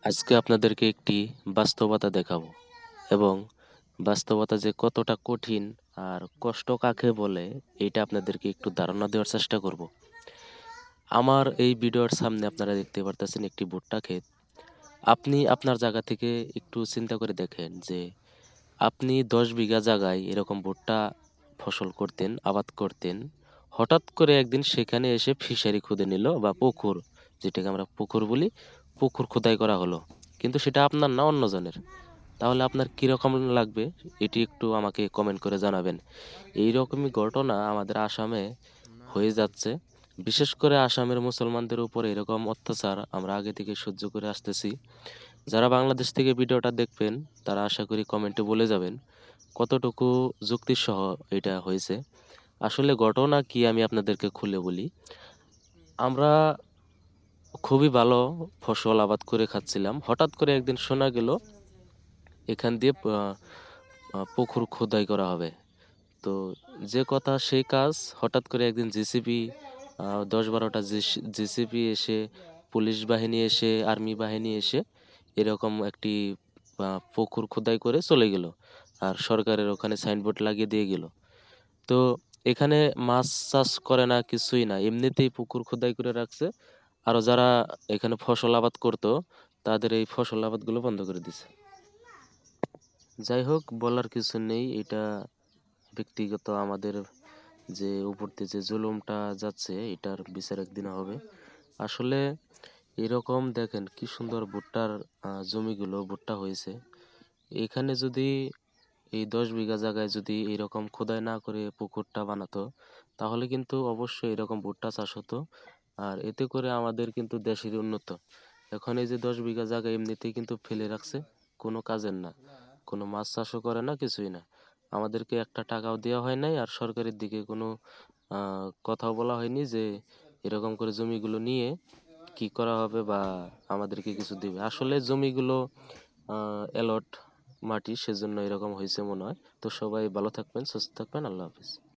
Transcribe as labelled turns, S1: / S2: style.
S1: আজকে আপনাদেরকে একটি বাস্তবতা দেখাবো এবং বাস্তবতা যে কতটা কঠিন আর কষ্ট কাকে বলে এইটা আপনাদেরকে একটু ধারণা দেওয়ার চেষ্টা করব। আমার এই ভিডিওর সামনে আপনারা দেখতে পারতেছেন একটি ভুট্টা ক্ষেত। আপনি আপনার জায়গা থেকে একটু চিন্তা করে দেখেন যে আপনি 10 বিঘা জায়গায় এরকম ভুট্টা ফসল করতেন, আবাদ করতেন। হঠাৎ করে একদিন সেখানে এসে ফিশারি খুদে নিল বা পুকুর, যেটাকে আমরা পুকুর বলি, পুকুর খোদাই করা হলো। কিন্তু সেটা আপনার না অন্যজনের। তাহলে আপনার কিরকম লাগবে এটি একটু আমাকে কমেন্ট করে জানাবেন। এই রকমই ঘটনা আমাদের আসামে হয়ে যাচ্ছে। বিশেষ করে আসামের মুসলমানদের উপর এরকম অত্যাচার আমরা আগে থেকে সহ্য করে আসতেছি। যারা বাংলাদেশ থেকে ভিডিওটা দেখবেন তারা আশা করি কমেন্টে বলে যাবেন কতটুকু যুক্তিসহ এটা হয়েছে। আসলে ঘটনা কি আমি আপনাদেরকে খুলে বলি। আমরা খুবই ভালো ফসল আবাদ করে খাচ্ছিলাম। হঠাৎ করে একদিন শোনা গেল এখান দিয়ে পুকুর খোদাই করা হবে। তো যে কথা সেই কাজ। হঠাৎ করে একদিন জিসিবি 10-12টা জিসিবি এসে, পুলিশ বাহিনী এসে, আর্মি বাহিনী এসে এরকম একটি পুকুর খোদাই করে চলে গেল। আর সরকারের ওখানে সাইনবোর্ড লাগিয়ে দিয়ে গেল। তো এখানে মাছ চাষ করে না, কিছুই না, এমনিতেই পুকুর খোদাই করে রাখছে। আরো যারা এখানে ফসল আবাদ করতো তাদের এই ফসল আবাদগুলো বন্ধ করে দিছে। যাই হোক, বলার কিছু নেই। এটা ব্যক্তিগত আমাদের যে উপর দিয়ে যে জুলুমটা যাচ্ছে এটার বিচার একদিন হবে। আসলে এরকম দেখেন কি সুন্দর ভুট্টার জমিগুলো ভুট্টা হয়েছে। এখানে যদি এই 10 বিঘা জায়গায় যদি এরকম খোদাই না করে পুকুরটা বানাতো তাহলে কিন্তু অবশ্যই এরকম ভুট্টা চাষ হতো। আর এতে করে আমাদের কিন্তু দেশের উন্নত। এখন এই যে 10 বিঘা জায়গা এমনিতেই কিন্তু ফেলে রাখছে, কোনো কাজের না, কোনো মাছ চাষও করে না, কিছুই না। আমাদেরকে একটা টাকাও দেওয়া হয় নাই, আর সরকারের দিকে কোনো কথাও বলা হয়নি যে এরকম করে জমিগুলো নিয়ে কি করা হবে বা আমাদেরকে কিছু দিবে। আসলে জমিগুলো অ্যালট মাটি, সেজন্য এরকম হয়েছে মনে হয়। তো সবাই ভালো থাকবেন, সুস্থ থাকবেন, আল্লাহ হাফিজ।